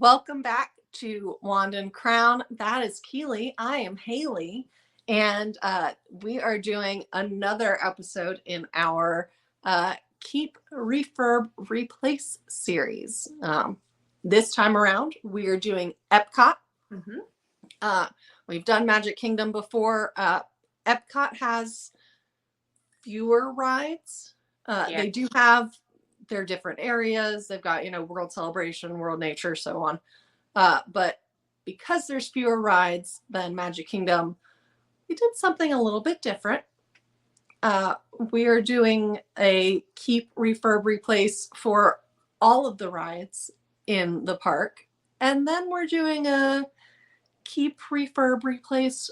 Welcome back to Wand and Crown. That is Keeley. I am Hayley, and we are doing another episode in our Keep, Refurb, Replace series. This time around, we are doing Epcot. We've done Magic Kingdom before. Epcot has fewer rides. They do have their different areas. They've got, World Celebration, World Nature, so on. But because there's fewer rides than Magic Kingdom, we did something a little bit different. We are doing a Keep, Refurb, Replace for all of the rides in the park. And then we're doing a Keep, Refurb, Replace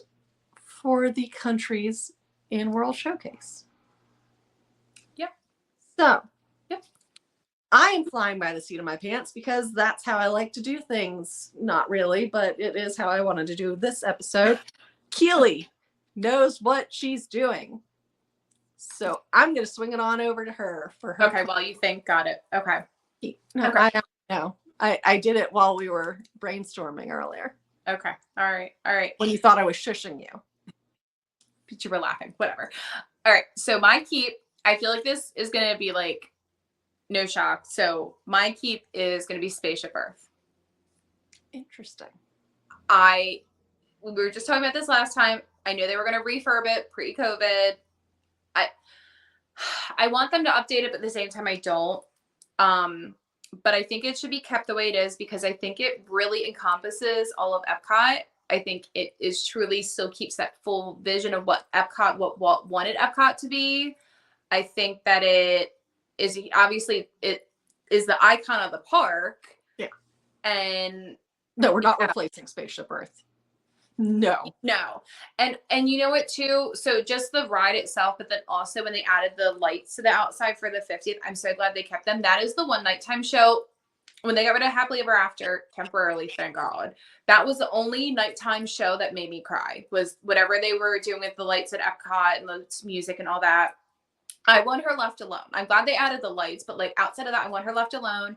for the countries in World Showcase. Yep. So, I am flying by the seat of my pants because that's how I like to do things. Not really, but it is how I wanted to do this episode. Keeley knows what she's doing. So I'm going to swing it on over to her for her. Okay, well, you think. Got it. Okay. No, okay. I don't know. I did it while we were brainstorming earlier. Okay. All right. When you thought I was shushing you. But you were laughing. Whatever. All right. So my keep, I feel like this is going to be like, no shock. So my keep is going to be Spaceship Earth. Interesting. We were just talking about this last time. I knew they were going to refurb it pre-COVID. I want them to update it, but at the same time, I don't. But I think it should be kept the way it is because I think it really encompasses all of Epcot. I think it is truly still keeps that full vision of what Epcot, what wanted Epcot to be. I think that it is obviously it is the icon of the park. Yeah. And no, we're not replacing Spaceship Earth. No. And you know what too? So just the ride itself, but then also when they added the lights to the outside for the 50th, I'm so glad they kept them. That is the one nighttime show. When they got rid of Happily Ever After temporarily, thank God. That was the only nighttime show that made me cry, was whatever they were doing with the lights at Epcot and the music and all that. I want her left alone. I'm glad they added the lights, but like outside of that, I want her left alone.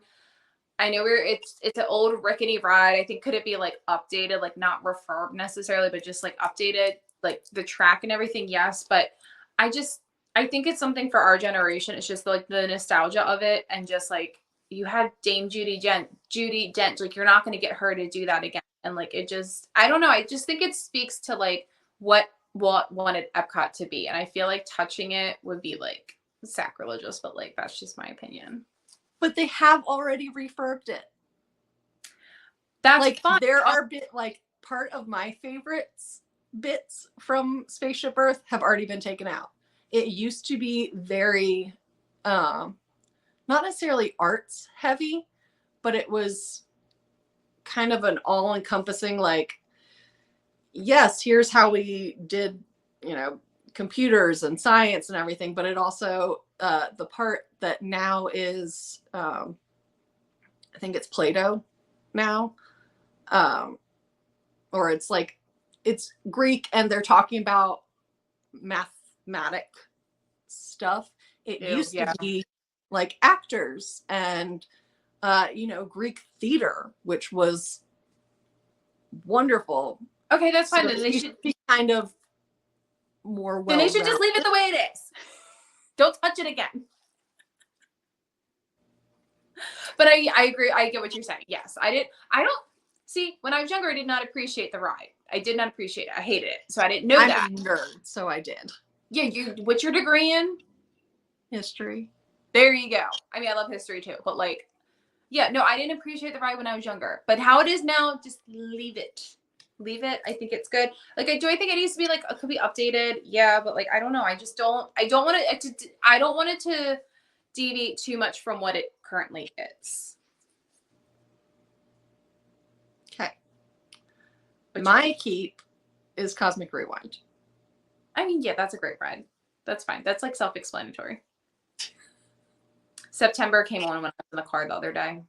I know it's an old rickety ride. I think could it be like updated, like not refurb necessarily, but just like updated, like the track and everything. Yes. But I think it's something for our generation. It's just like the nostalgia of it. And just like you had Dame Judi Dench, like you're not going to get her to do that again. And like, it just, I don't know. I just think it speaks to like what wanted Epcot to be. And I feel like touching it would be like sacrilegious, but like, that's just my opinion. But they have already refurbed it. That's like fun. There are part of my favorites bits from Spaceship Earth have already been taken out. It used to be very, not necessarily arts heavy, but it was kind of an all-encompassing, like, yes, here's how we did, computers and science and everything, but it also, the part that now is, I think it's Play-Doh now, or it's like, it's Greek and they're talking about mathematic stuff. It used to be like actors and, Greek theater, which was wonderful. Okay, that's fine. So they should be kind of more well. Then they should just leave it the way it is. Don't touch it again. But I agree. I get what you're saying. Yes, when I was younger, I did not appreciate the ride. I did not appreciate it. I hated it. So I didn't know that. I'm a nerd, so I did. Yeah, what's your degree in? History. There you go. I mean, I love history too, but like, yeah, no, I didn't appreciate the ride when I was younger. But how it is now, just leave it. Leave it. I think it's good. Like, I think it needs to be like, it could be updated. Yeah, but like, I don't know. I don't want it to deviate too much from what it currently is. Okay. My keep is Cosmic Rewind. I mean, yeah, that's a great ride. That's fine. That's like self-explanatory. September came on when I was in the car the other day.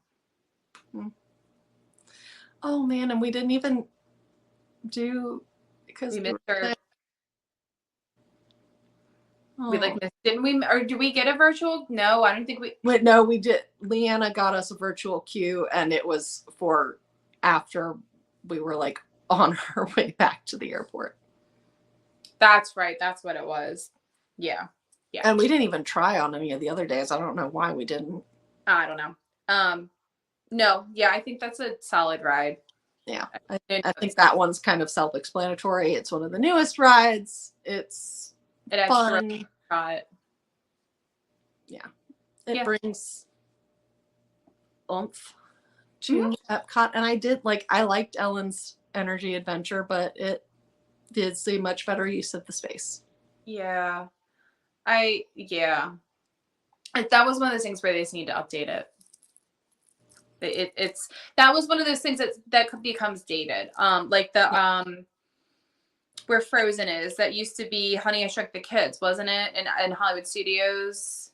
Oh man, and we didn't even do because we missed her. We like missed, didn't we? Or did we get a virtual? No, I don't think we. Wait, no, we did. Leanna got us a virtual queue, and it was for after we were like on our way back to the airport. That's right. That's what it was. Yeah. Yeah. And we didn't even try on any of the other days. I don't know why we didn't. I don't know. No, yeah, I think that's a solid ride. Yeah. I think that one's kind of self-explanatory. It's one of the newest rides. It's fun. Yeah. It brings oomph to Epcot. And I liked Ellen's Energy Adventure, but it did see much better use of the space. Yeah. That was one of those things where they just need to update it. That was one of those things that becomes dated. Like the where Frozen is, that used to be Honey, I Shrunk the Kids, wasn't it? In Hollywood Studios.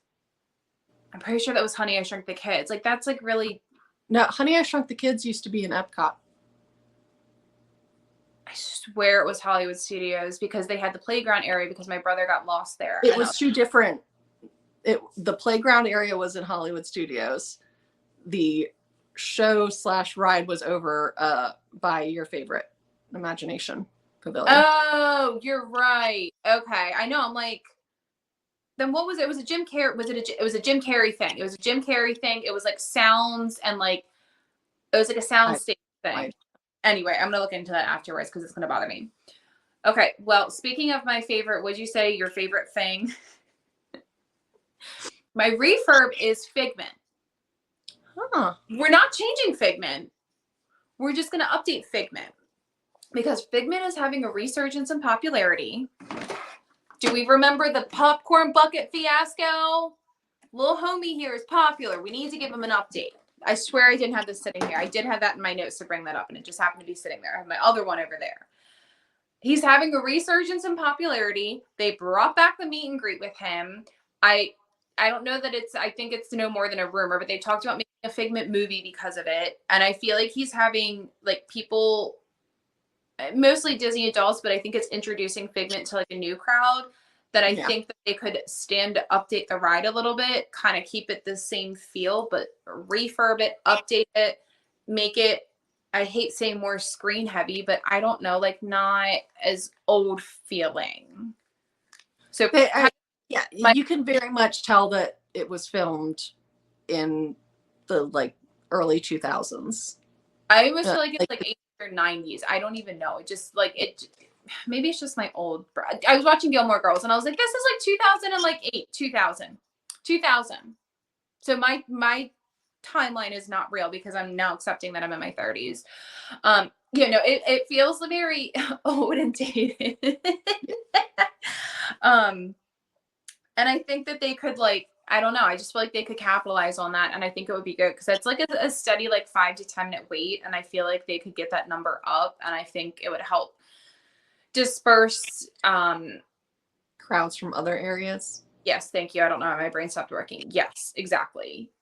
I'm pretty sure that was Honey, I Shrunk the Kids. Like that's like really. No, Honey, I Shrunk the Kids used to be in Epcot. I swear it was Hollywood Studios because they had the playground area because my brother got lost there. It was two different. The playground area was in Hollywood Studios. The show / ride was over by your favorite Imagination Pavilion. Oh, you're right. Okay, I know. I'm like, then what was it? It was a Jim Carrey. It was a Jim Carrey thing. It was a Jim Carrey thing. It was like sounds and like it was like a sound stage thing. Anyway, I'm gonna look into that afterwards because it's gonna bother me. Okay. Well, speaking of my favorite, would you say your favorite thing? My refurb is Figment. Huh. We're not changing Figment. We're just going to update Figment because Figment is having a resurgence in popularity. Do we remember the popcorn bucket fiasco? Little homie here is popular. We need to give him an update. I swear I didn't have this sitting here. I did have that in my notes to bring that up, and it just happened to be sitting there. I have my other one over there. He's having a resurgence in popularity. They brought back the meet and greet with him. I don't know that I think it's no more than a rumor, but they talked about making a Figment movie because of it. And I feel like he's having like people, mostly Disney adults, but I think it's introducing Figment to like a new crowd that I think that they could stand to update the ride a little bit, kind of keep it the same feel, but refurb it, update it, make it, I hate saying more screen heavy, but I don't know, like not as old feeling. So yeah, you can very much tell that it was filmed in the like early 2000s. I almost feel like it's like 80s or 90s. I don't even know. It just like it. Maybe it's just my old. I was watching Gilmore Girls and I was like, this is like 2008, 2000. So my timeline is not real because I'm now accepting that I'm in my 30s. It feels very old and dated. And I think that they could I don't know. I just feel like they could capitalize on that. And I think it would be good because it's like a steady 5 to 10 minute wait. And I feel like they could get that number up. And I think it would help disperse crowds from other areas. Yes. Thank you. I don't know. My brain stopped working. Yes, exactly.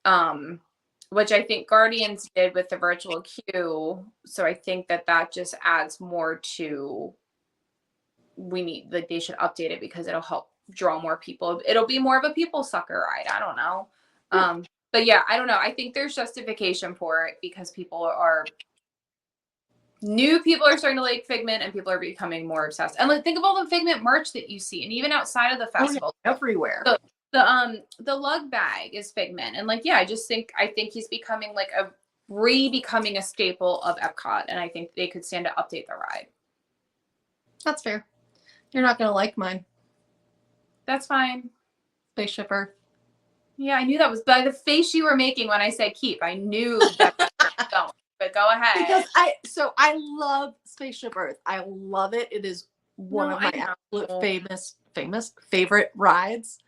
Which I think Guardians did with the virtual queue. So I think that just adds more to, they should update it because it'll help draw more people. It'll be more of a people sucker ride. I don't know. But yeah, I don't know. I think there's justification for it because new people are starting to like Figment and people are becoming more obsessed. And think of all the Figment merch that you see. And even outside of the festival. Everywhere. The lug bag is Figment. And I think he's becoming becoming a staple of Epcot. And I think they could stand to update the ride. That's fair. You're not going to like mine. That's fine. Spaceship Earth. Yeah, I knew that was by the face you were making when I said keep. I knew that was going. But go ahead. Because I love Spaceship Earth. I love it. It is one of my absolute famous favorite rides.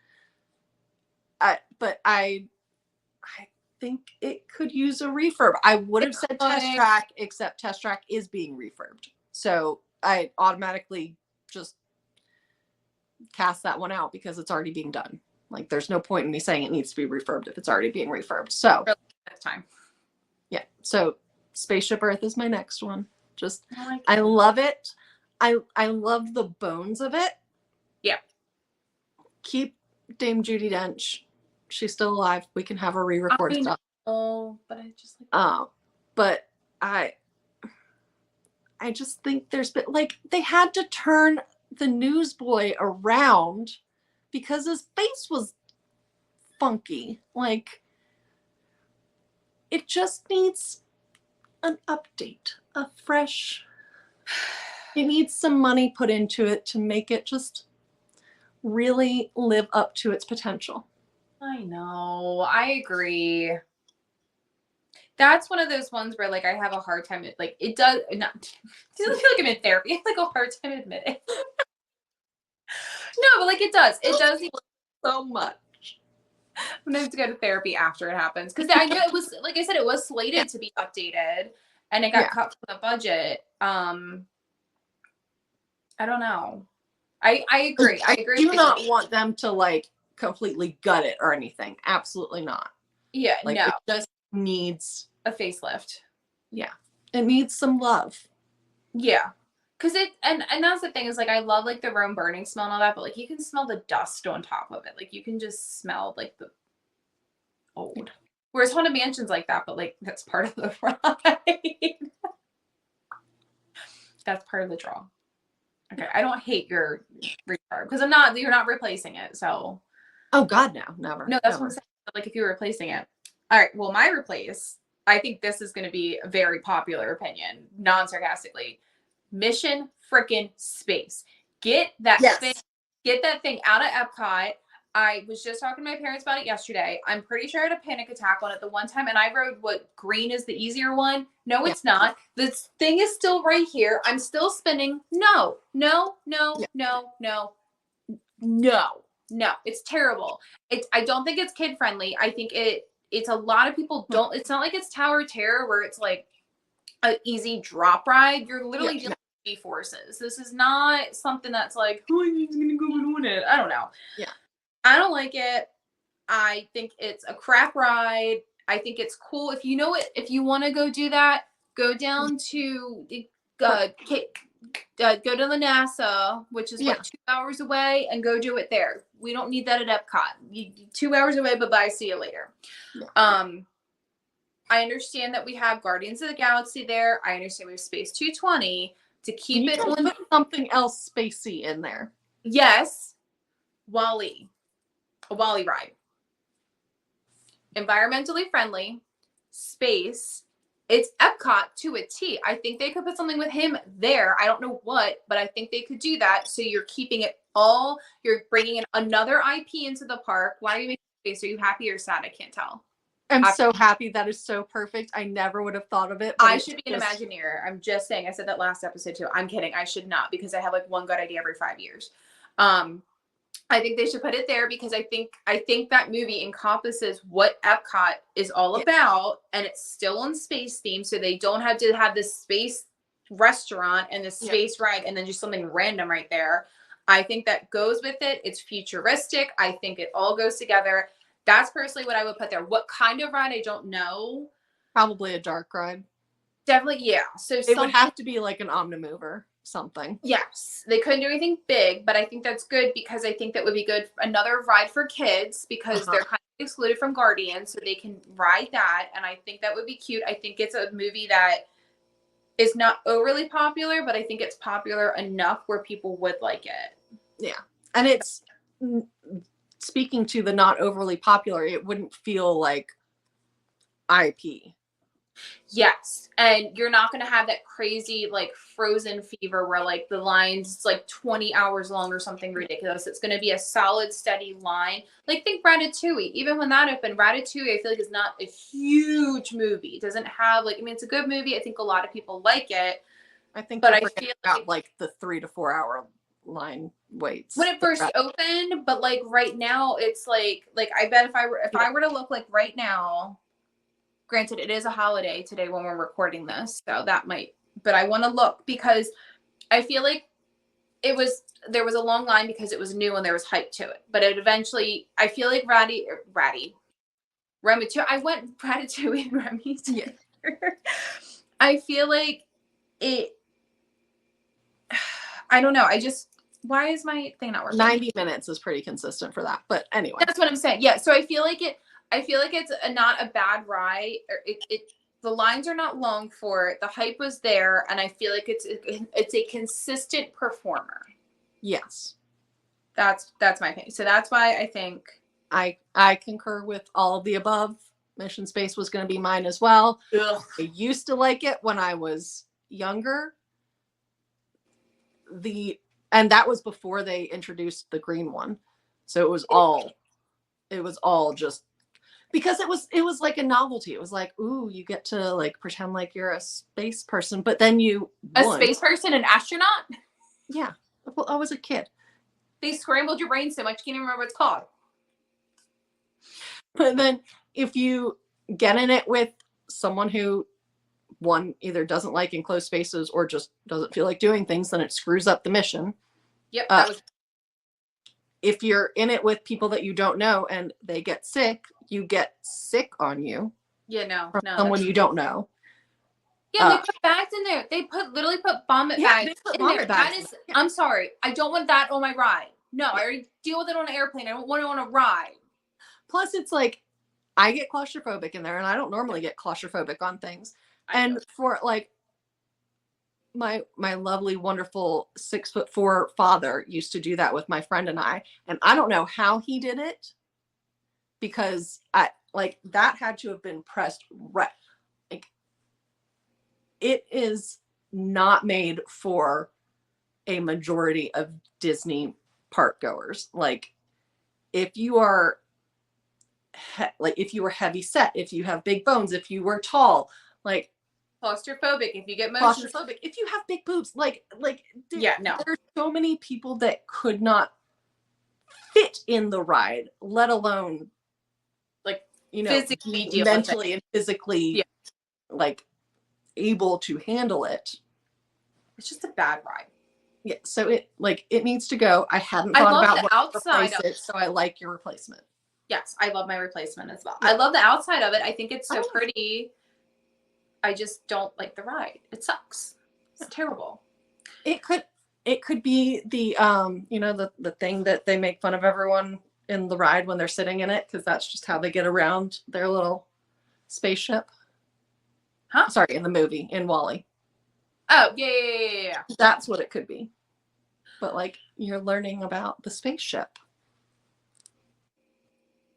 But I think it could use a refurb. I would have said Test Track, except Test Track is being refurbed. So I automatically just cast that one out because it's already being done. There's no point in me saying it needs to be refurbed if it's already being refurbed. So next time. Yeah. So Spaceship Earth is my next one. I love it. I love the bones of it. Yeah. Keep Dame Judi Dench. She's still alive. We can have her re-record stuff. Oh, but I just but I I just think there's been like they had to turn the newsboy around because his face was funky. Like it just needs an update, a fresh. It needs some money put into it to make it just really live up to its potential. I know. I agree. That's one of those ones where like I have a hard time. Like it does not. I feel like I'm in therapy. I have like a hard time admitting. No, but like it does. It does So much. I'm gonna have to go to therapy after it happens because I know it was like I said, it was slated to be updated, and it got cut from the budget. I don't know. I agree. I agree. I do not want them to like completely gut it or anything. Absolutely not. Yeah, like, no. It just needs a facelift. Yeah, it needs some love. Yeah, because it and that's the thing is like I love like the room burning smell and all that, but like you can smell the dust on top of it. Like you can just smell like the old. Whereas Haunted Mansion's like that, but like that's part of the ride. That's part of the draw. Okay, I don't hate your refurb because you're not replacing it. So, oh God, no, never. No, that's what I'm saying. Like if you're replacing it. All right, well, my replace, I think this is going to be a very popular opinion, non-sarcastically. Mission frickin' Space. Get that thing out of Epcot. I was just talking to my parents about it yesterday. I'm pretty sure I had a panic attack on it the one time, and I rode what green is the easier one. No, it's not. This thing is still right here. I'm still spinning. No. It's terrible. I don't think it's kid friendly. I think it's a lot of people don't. It's not like it's Tower of Terror where it's like an easy drop ride. You're literally dealing with G-forces. This is not something that's like, oh, I'm just gonna go on it. I don't know. Yeah. I don't like it. I think it's a crap ride. I think it's cool. If you know it, if you want to go do that, go down to go to the NASA, which is what 2 hours away, and go do it there. We don't need that at Epcot. 2 hours away, bye-bye, see you later. Yeah. I understand that we have Guardians of the Galaxy there. I understand we have Space 220 to keep it on. Put something else spacey in there. Yes, WALL-E. A WALL-E ride. Environmentally friendly, space. It's Epcot to a T. I think they could put something with him there. I don't know what, but I think they could do that. So you're keeping it all. You're bringing in another IP into the park. Why are you making space? Are you happy or sad? I can't tell. I'm so happy. That is so perfect. I never would have thought of it. I should be an Imagineer. I'm just saying. I said that last episode too. I'm kidding. I should not because I have like one good idea every 5 years. I think they should put it there because I think that movie encompasses what Epcot is all about, and it's still on space theme, so they don't have to have this space restaurant and the space ride and then just something random right there. I think that goes with it. It's futuristic. I think it all goes together. That's personally what I would put there. What kind of ride, I don't know. Probably a dark ride. Definitely, yeah. So it would have to be like an Omnimover, something. Yes, they couldn't do anything big, but I think that's good because I think that would be good. Another ride for kids because they're kind of excluded from Guardians, so they can ride that, and I think that would be cute. I think it's a movie that is not overly popular, but I think it's popular enough where people would like it. Yeah, and it's speaking to the not overly popular. It wouldn't feel like IP. Yes, and you're not going to have that crazy like Frozen fever where like the line's like 20 hours long or something ridiculous. It's going to be a solid, steady line. Like think Ratatouille. Even when that opened, Ratatouille I feel like is not a huge movie. It doesn't have like, I mean, it's a good movie. I think a lot of people like it. I think, but I feel like the 3 to 4 hour line waits when it first opened. But like right now, it's like I bet if I were to look like right now. Granted, it is a holiday today when we're recording this, so that might, but I want to look because I feel like there was a long line because it was new and there was hype to it, but it eventually, I feel like Ratatouille, I went Ratatouille and Remy together. I feel like it, I don't know. Why is my thing not working? 90 minutes is pretty consistent for that, but anyway. That's what I'm saying. Yeah, so I feel like it's not a bad ride. Or The lines are not long for it. The hype was there, and I feel like it's a consistent performer. Yes. That's my opinion. So that's why I think I concur with all of the above. Mission Space was going to be mine as well. ugh. I used to like it when I was younger. And that was before they introduced the green one. So it was all just because it was like a novelty. It was like, ooh, you get to like pretend like you're a space person, but then Space person, an astronaut. Yeah. Well, I was a kid. They scrambled your brain so much you can't even remember what it's called. But then if you get in it with someone who one either doesn't like enclosed spaces or just doesn't feel like doing things, then it screws up the mission. Yep. If you're in it with people that you don't know and they get sick, you get sick on you. Yeah, no. Someone you don't know. Yeah, they put bags in there. They literally put vomit bags in there. That is, I'm sorry. I don't want that on my ride. No, I already deal with it on an airplane. I don't want it on a ride. Plus, it's like, I get claustrophobic in there, and I don't normally get claustrophobic on things. And for like, my lovely, wonderful 6'4" father used to do that with my friend and I don't know how he did it, because that had to have been pressed right. Like, it is not made for a majority of Disney park goers. Like, if you are if you were heavy set, if you have big bones, if you were tall, like claustrophobic, if you get motion claustrophobic, if you have big boobs, there's so many people that could not fit in the ride, let alone physically deal mentally with it. And physically like able to handle it. It's just a bad ride. Yeah, so it needs to go. I hadn't thought about what outside of it, so I like your replacement. Yes, I love my replacement as well. Yeah. I love the outside of it. I think it's so pretty. I just don't like the ride. It sucks. It's terrible. It could be the the thing that they make fun of everyone in the ride when they're sitting in it, because that's just how they get around their little spaceship. Huh? Sorry, in the movie, in WALL-E. Oh, yeah. That's what it could be. But you're learning about the spaceship.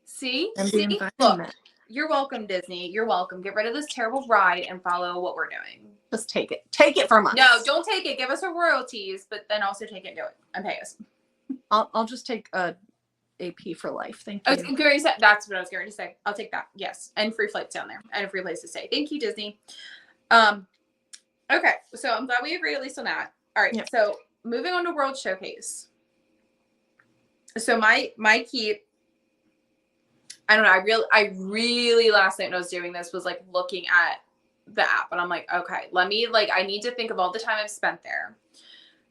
See? And the environment. Look, you're welcome, Disney. You're welcome. Get rid of this terrible ride and follow what we're doing. Just take it. Take it from us. No, don't take it. Give us our royalties, but then also take it and do it and pay us. I'll just take a AP for life. Thank you. That's what I was going to say. I'll take that. Yes. And free flights down there and a free place to stay. Thank you, Disney. Okay. So I'm glad we agree at least on that. All right. Yep. So moving on to World Showcase. So my keep, I don't know. I really last night when I was doing this was looking at the app, and I'm like, okay, I need to think of all the time I've spent there.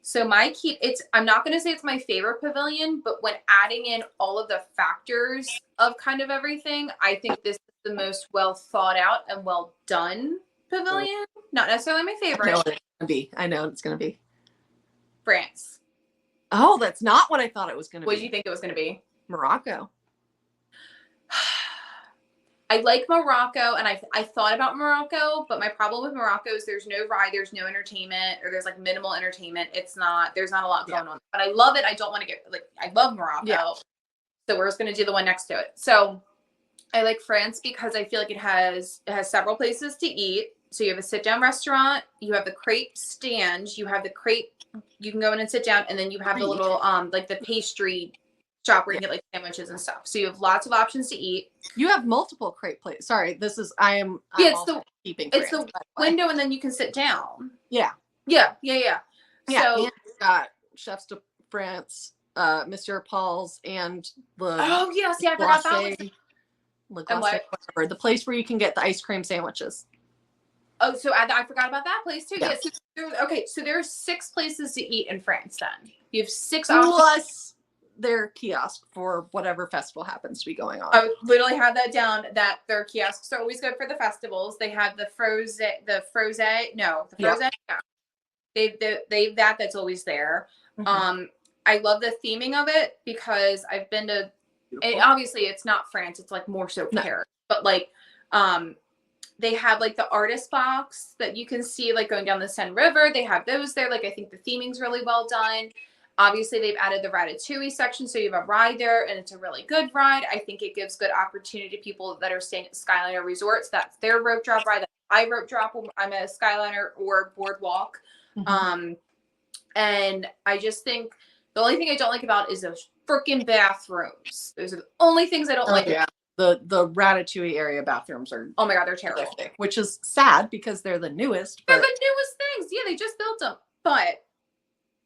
So my keep, I'm not going to say it's my favorite pavilion, but when adding in all of the factors of kind of everything, I think this is the most well thought out and well done pavilion. Not necessarily my favorite. I know it's going to be. France. Oh, that's not what I thought it was going to be. What did you think it was going to be? Morocco. I like Morocco, and I thought about Morocco, but my problem with Morocco is there's no ride, there's no entertainment, or there's minimal entertainment. There's not a lot going on. But I love it. I don't want to get I love Morocco. Yeah. So we're just gonna do the one next to it. So I like France because I feel like it has several places to eat. So you have a sit down restaurant, you have the crepe stand, you have the crepe, you can go in and sit down, and then you have the little the pastry shop where you get sandwiches and stuff. So you have lots of options to eat. You have multiple crepe plates. Sorry, it's the window, and then you can sit down. Yeah. So and you've got Chefs de France, Monsieur Paul's, and the I forgot that one. The place where you can get the ice cream sandwiches. Oh, so I forgot about that place too. Yes. So there are 6 places to eat in France. Then you have 6 options. Plus their kiosk for whatever festival happens to be going on. I literally have that down, that their kiosks are always good for the festivals. They have the froze. Yeah. They've that's always there. Mm-hmm. I love the theming of it because I've been to, and obviously it's not France. It's more so Paris, but they have like the artist box that you can see like going down the Seine River. They have those there. Like I think the theming's really well done. Obviously, they've added the Ratatouille section, so you have a ride there, and it's a really good ride. I think it gives good opportunity to people that are staying at Skyliner Resorts. That's their rope drop ride. I rope drop when I'm at a Skyliner or Boardwalk. And I just think the only thing I don't like about is those freaking bathrooms. Those are the only things I don't like. Yeah. The Ratatouille area bathrooms are, oh my God, they're terrible. horrific, which is sad because they're the newest. They're the newest things. Yeah, they just built them. But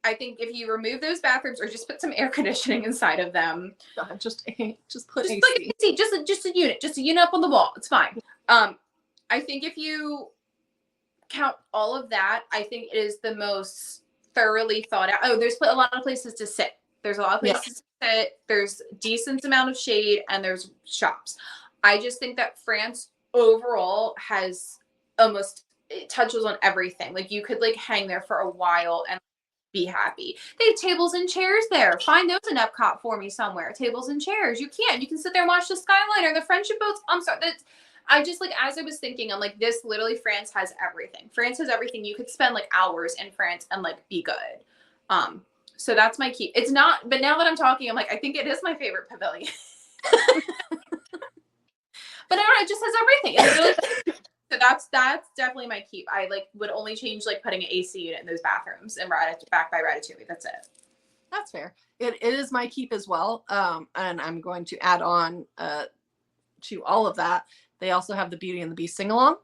I think if you remove those bathrooms or just put some air conditioning inside of them, just put just AC. like AC, just a unit up on the wall. It's fine. I think if you count all of that, I think it is the most thoroughly thought out. Oh, there's a lot of places to sit. There's a lot of places to sit. There's decent amount of shade and there's shops. I just think that France overall has it touches on everything. Like you could like hang there for a while and be happy. They have tables and chairs there. Find those in Epcot for me somewhere. Tables and chairs. You can sit there and watch the Skyliner, the friendship boats. I'm sorry. I just like, as I was thinking, I'm like, this literally, France has everything. France has everything. You could spend like hours in France and like be good. So that's my key. It's not, but now that I'm talking, I'm like, I think it is my favorite pavilion. But I don't know, it just has everything. It's really, so that's definitely my keep. I like would only change like putting an AC unit in those bathrooms and back by Ratatouille. That's it. That's fair. It is my keep as well. And I'm going to add on to all of that. They also have the Beauty and the Beast sing along,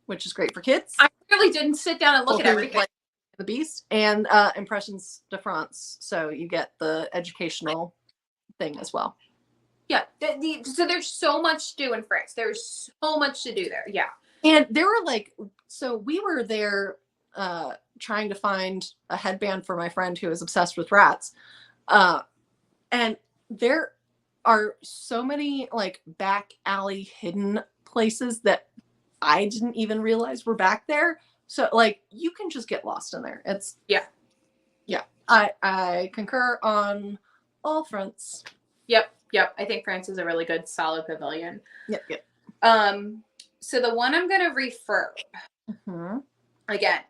which is great for kids. I really didn't sit down and look at everything. Like the Beast and Impressions de France. So you get the educational thing as well. Yeah. So there's so much to do in France. There's so much to do there. Yeah. And there were like, so we were there trying to find a headband for my friend who is obsessed with rats. And there are so many like back alley hidden places that I didn't even realize were back there. So like you can just get lost in there. It's yeah. I concur on all fronts. Yep. I think France is a really good solid pavilion. Yep. So the one I'm gonna refurb again,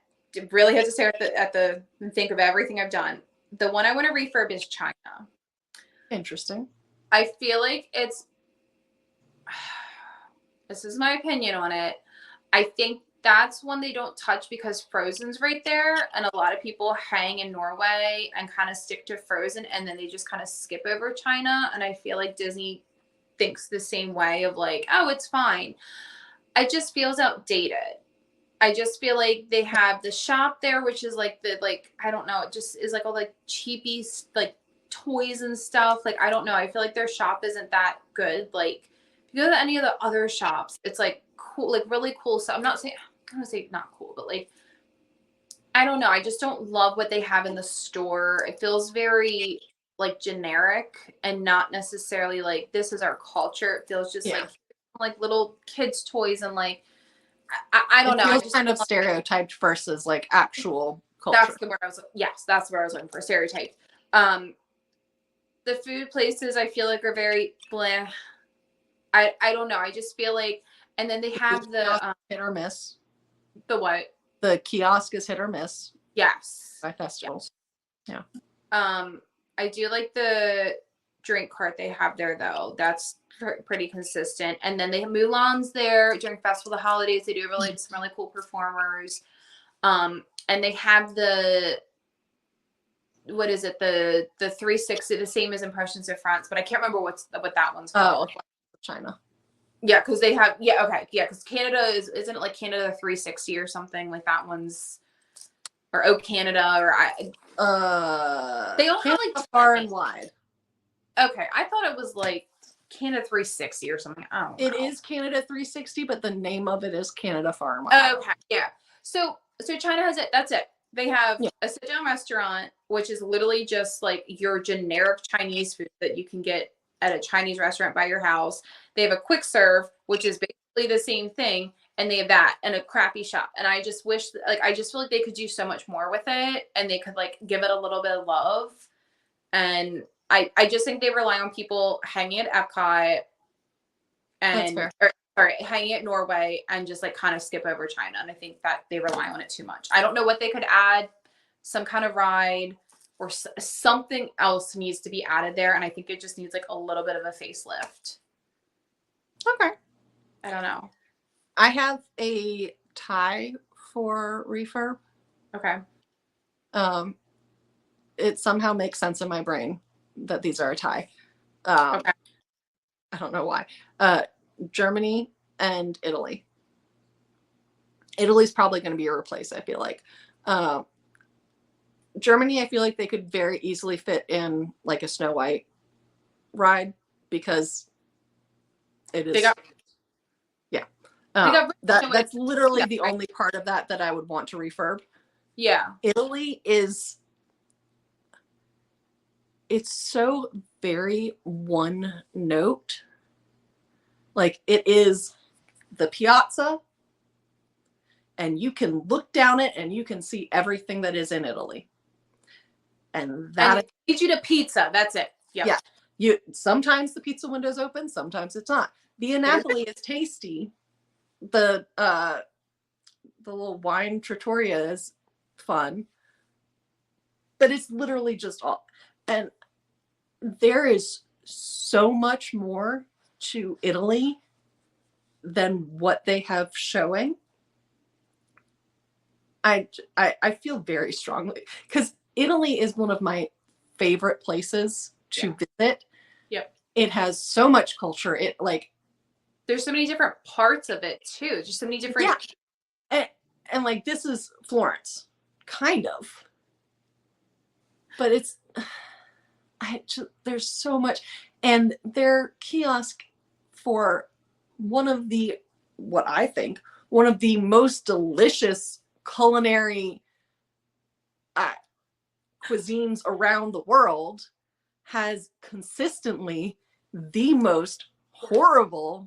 really have to stare at the and think of everything I've done. The one I want to refurb is China. Interesting. I feel like this is my opinion on it. I think that's one they don't touch because Frozen's right there. And a lot of people hang in Norway and kind of stick to Frozen. And then they just kind of skip over China. And I feel like Disney thinks the same way of like, oh, it's fine. It just feels outdated. I just feel like they have the shop there, which is like I don't know. It just is like all like cheapy, like toys and stuff. Like, I don't know. I feel like their shop isn't that good. Like if you go to any of the other shops, it's like cool, like really cool stuff. I'm going to say not cool, but like, I don't know. I just don't love what they have in the store. It feels very like generic and not necessarily like this is our culture. It feels just like little kids' toys and like, I don't know. It feels kind of stereotyped versus like actual culture. That's the word I was. Yes, that's where I was looking for, stereotyped. The food places I feel like are very blah. I don't know. I just feel like, and then they have the hit or miss. The what? The kiosk is hit or miss. Yes. By festivals. Yeah. I do like the drink cart they have there though. That's pretty consistent. And then they have Mulan's there during Festival of the Holidays. They do some really cool performers. And they have what is it? The 360, the same as Impressions of France, but I can't remember what that one's called. Oh, China. Yeah, because they have because Canada isn't it like Canada 360 or something like that one's, or Canada or they all have like far and wide. Okay, I thought it was like Canada 360 or something. Oh, it is Canada 360, but the name of it is Canada Far and Wide. Okay, yeah. So China has it. That's it. They have a sit-down restaurant, which is literally just like your generic Chinese food that you can get at a Chinese restaurant by your house. They have a quick serve, which is basically the same thing, and they have that and a crappy shop. And I just wish, I just feel like they could do so much more with it, and they could like give it a little bit of love. And I just think they rely on people hanging at Epcot and sorry, hanging at Norway and just like kind of skip over China. And I think that they rely on it too much. I don't know what they could add, some kind of ride or something else needs to be added there. And I think it just needs like a little bit of a facelift. Okay. I don't know. I have a tie for Refurb. Okay. It somehow makes sense in my brain that these are a tie. Okay. I don't know why. Germany and Italy. Italy's probably going to be a replace, I feel like. Germany, I feel like they could very easily fit in like a Snow White ride because it is. Yeah. That's literally the only part of that I would want to refurb. Yeah. Italy is, it's so very one note. Like it is the piazza and you can look down it and you can see everything that is in Italy. And that leads you to pizza. That's it. Yep. Yeah. Sometimes the pizza window's open, sometimes it's not. The Napoli is tasty. The little wine trattoria is fun. But it's literally just all. And there is so much more to Italy than what they have showing. I feel very strongly because Italy is one of my favorite places to visit. Yep. It has so much culture. It like there's so many different parts of it too. Just so many different. Yeah. And like this is Florence, kind of. But it's there's so much, and their kiosk for one of the most delicious culinary cuisines around the world has consistently the most horrible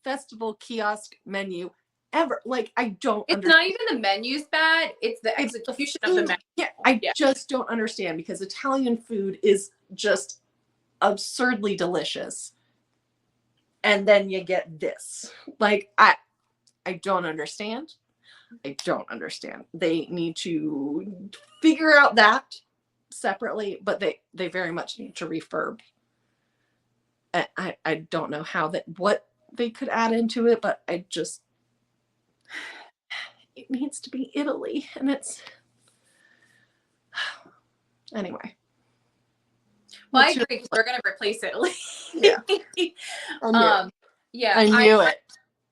festival kiosk menu ever. Like I don't it's not even the menu's bad, it's the execution of the menu. Yeah, I just don't understand because Italian food is just absurdly delicious. And then you get this. Like I don't understand. I don't understand. They need to figure out that separately, but they very much need to refurb. I don't know what they could add into it, but it needs to be Italy, and it's anyway. Well, I agree because they're going to replace Italy. Yeah. I knew it.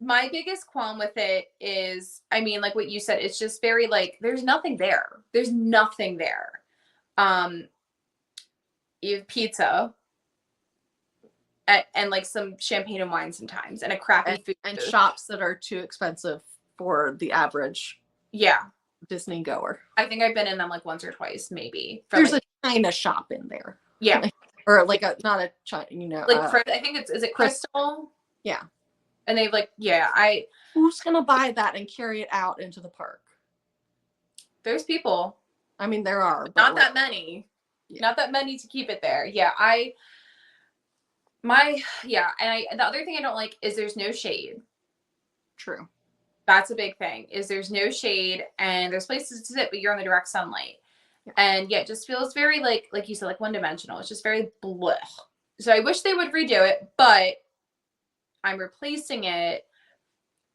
My biggest qualm with it is, I mean, like what you said, it's just very like, there's nothing there. There's nothing there. You have pizza and like some champagne and wine sometimes and a crappy food. And shops that are too expensive for the average Disney goer. I think I've been in them like once or twice, maybe. There's a China shop in there. Yeah. Or like not a China, like I think is it Crystal? Yeah. And they've like, who's gonna buy that and carry it out into the park? There's people. I mean, there are, but not that many. Yeah. Not that many to keep it there. Yeah, and the other thing I don't like is there's no shade. True. That's a big thing. Is there's no shade and there's places to sit, but you're in the direct sunlight. Yeah. And it just feels very like you said, like one-dimensional. It's just very blech. So I wish they would redo it, but I'm replacing it.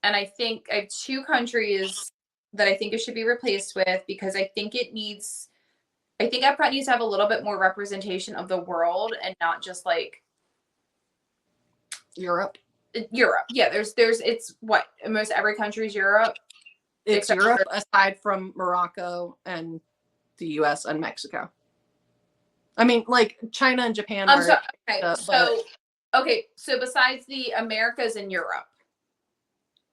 And I think I have two countries that I think it should be replaced with because I think Epcot needs to have a little bit more representation of the world and not just like Europe. Yeah, it's what almost every country is Europe. It's Europe aside from Morocco and the US and Mexico. I mean, like China and Japan are. So besides the Americas and Europe,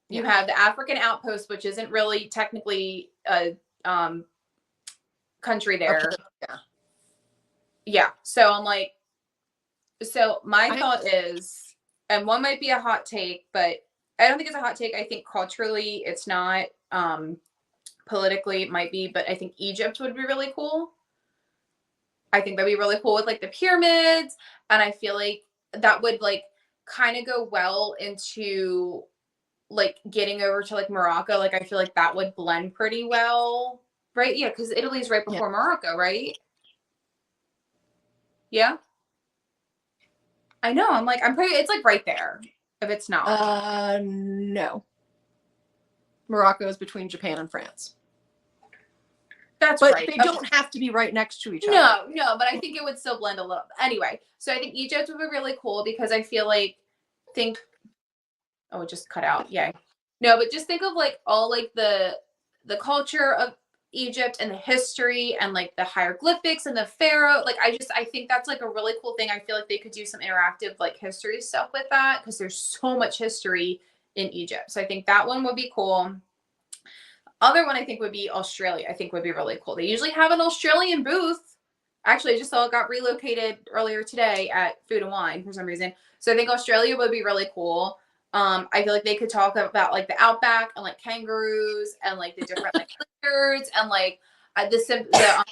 you have the African outpost, which isn't really technically a country there. Yeah. So I'm like, my thought is, and one might be a hot take, but I don't think it's a hot take. I think culturally it's not. Politically it might be, but I think Egypt would be really cool. I think that'd be really cool with like the pyramids, and I feel like that would like kind of go well into like getting over to like Morocco. Like I feel like that would blend pretty well, right? Yeah, because Italy's right before Morocco, right? Yeah. I know. I'm like, I'm pretty, it's like right there if it's not. No. Morocco is between Japan and France. That's but right. They don't have to be right next to each other. No, but I think it would still blend a little. Anyway, so I think Egypt would be really cool because I feel like, oh, it just cut out. Yeah. No, but just think of like all like the culture of Egypt and the history and like the hieroglyphics and the pharaoh. Like I think that's like a really cool thing. I feel like they could do some interactive like history stuff with that because there's so much history in Egypt. So I think that one would be cool. Other one I think would be Australia. I think would be really cool. They usually have an Australian booth. Actually, I just saw it got relocated earlier today at Food and Wine for some reason. So I think Australia would be really cool. I feel like they could talk about like the outback and like kangaroos and like the different like lizards and like the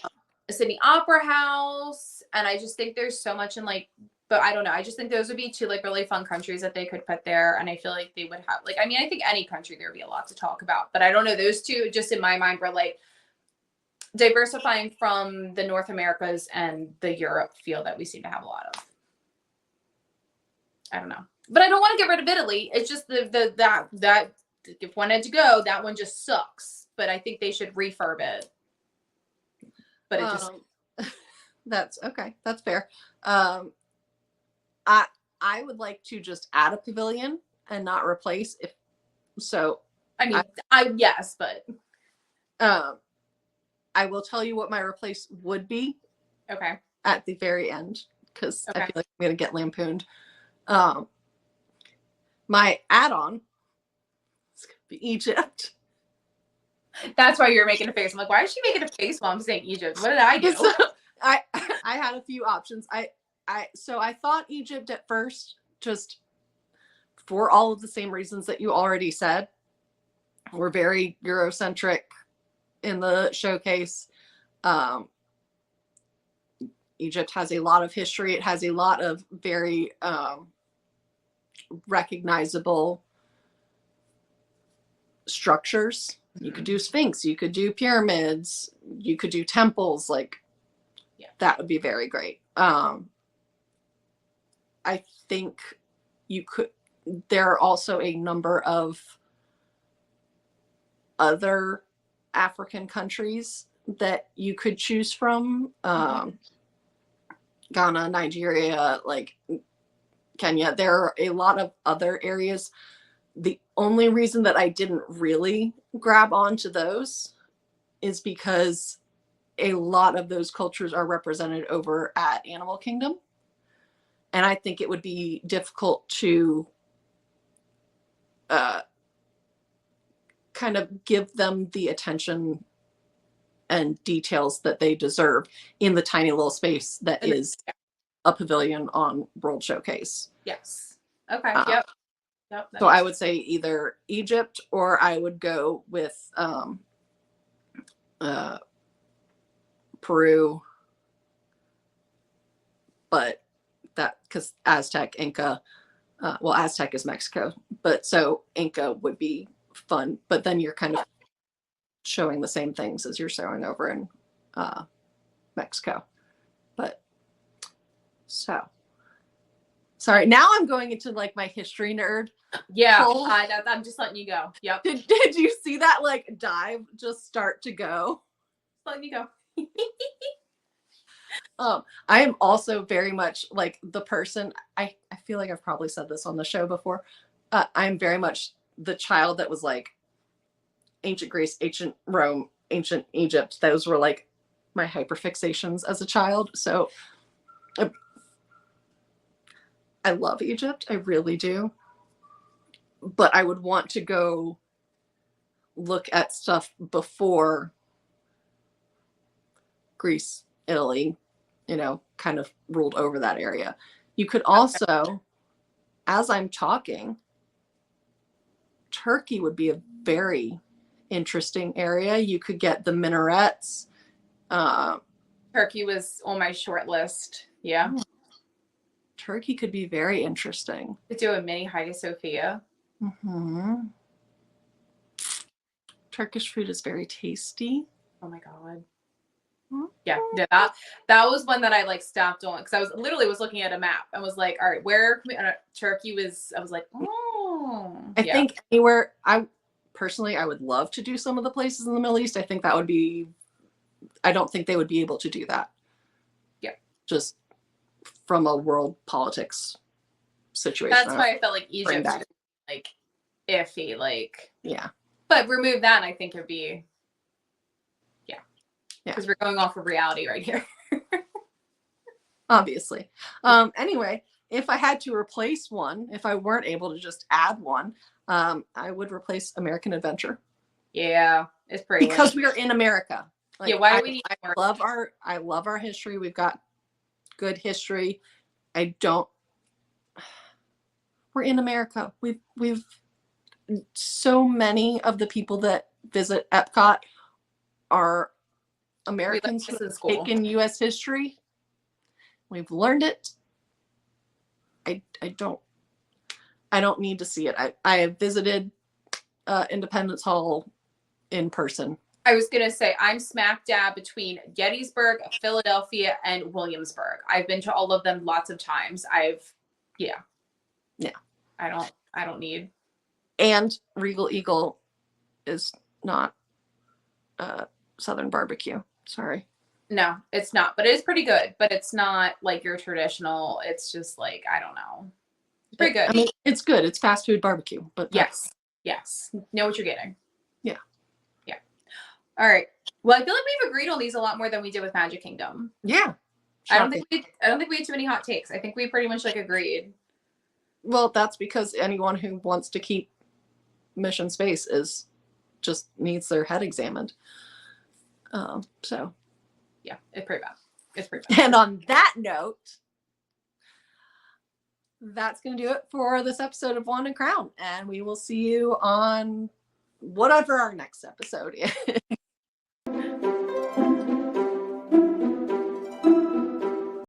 Sydney Opera House. And I just think there's so much in like, but I don't know. I just think those would be two like really fun countries that they could put there. And I feel like they would have like, I mean, I think any country there would be a lot to talk about, but I don't know. Those two just in my mind were like diversifying from the North Americas and the Europe feel that we seem to have a lot of. I don't know. But I don't want to get rid of Italy. It's just that if one had to go, that one just sucks. But I think they should refurb it. But it just that's okay. That's fair. I would like to just add a pavilion and not replace if so. I mean, yes, but I will tell you what my replace would be. Okay. At the very end, because I feel like I'm gonna get lampooned. My add-on is gonna be Egypt. That's why you're making a face. I'm like, why is she making a face while I'm saying Egypt? What did I do? So, I had a few options. So I thought Egypt at first, just for all of the same reasons that you already said. We're very Eurocentric in the showcase. Egypt has a lot of history. It has a lot of very recognizable structures. You could do Sphinx, you could do pyramids, you could do temples. Like, that would be very great. I think you could. There are also a number of other African countries that you could choose from. Ghana, Nigeria, like Kenya. There are a lot of other areas. The only reason that I didn't really grab onto those is because a lot of those cultures are represented over at Animal Kingdom. And I think it would be difficult to kind of give them the attention and details that they deserve in the tiny little space that is a pavilion on World Showcase. Yes. Okay. Yep. So I would say either Egypt or I would go with Peru. But that, because Aztec, Inca, well, Aztec is Mexico, but so Inca would be fun. But then you're kind of showing the same things as you're showing over in Mexico. But so sorry, now I'm going into like my history nerd. Yeah, I'm just letting you go. Yep. Did you see that like dive just start to go? Letting you go. I am also very much like the person, I feel like I've probably said this on the show before. I'm very much the child that was like ancient Greece, ancient Rome, ancient Egypt. Those were like my hyperfixations as a child. So I love Egypt. I really do. But I would want to go look at stuff before Greece, Italy, kind of ruled over that area. You could also, as I'm talking, Turkey would be a very interesting area. You could get the minarets. Turkey was on my short list. Yeah. Turkey could be very interesting. To do a mini Hagia Sophia. Mm-hmm. Turkish food is very tasty. Oh my God. Hmm. Yeah, that was one that I like stopped on because I was literally looking at a map and was like, all right, where can we, Turkey was, I was like, oh. I think anywhere, I would love to do some of the places in the Middle East. I think that would be, I don't think they would be able to do that. Yeah. Just from a world politics situation. That's why I felt like Egypt was like iffy, like. Yeah. But remove that and I think it'd be, because we're going off of reality right here. Obviously. Anyway, if I had to replace one, if I weren't able to just add one, I would replace American Adventure. Yeah, it's pretty because we are in America. Like, yeah, why do we need I love our history. We've got good history. We're in America. We've so many of the people that visit Epcot are Americans who have taken U.S. history. We've learned it. I don't need to see it. I have visited Independence Hall in person. I was gonna say I'm smack dab between Gettysburg, Philadelphia, and Williamsburg. I've been to all of them lots of times. Yeah. I don't need. And Regal Eagle is not Southern barbecue. Sorry. No, it's not, but it is pretty good. But it's not like your traditional. It's just like, I don't know. It's pretty good. I mean, it's good. It's fast food barbecue, but yes. Know what you're getting. Yeah. All right. Well, I feel like we've agreed on these a lot more than we did with Magic Kingdom. Yeah. I don't think we had too many hot takes. I think we pretty much like agreed. Well, that's because anyone who wants to keep Mission Space just needs their head examined. So. Yeah, it's pretty bad. And on that note, that's going to do it for this episode of Wand and Crown. And we will see you on whatever our next episode is.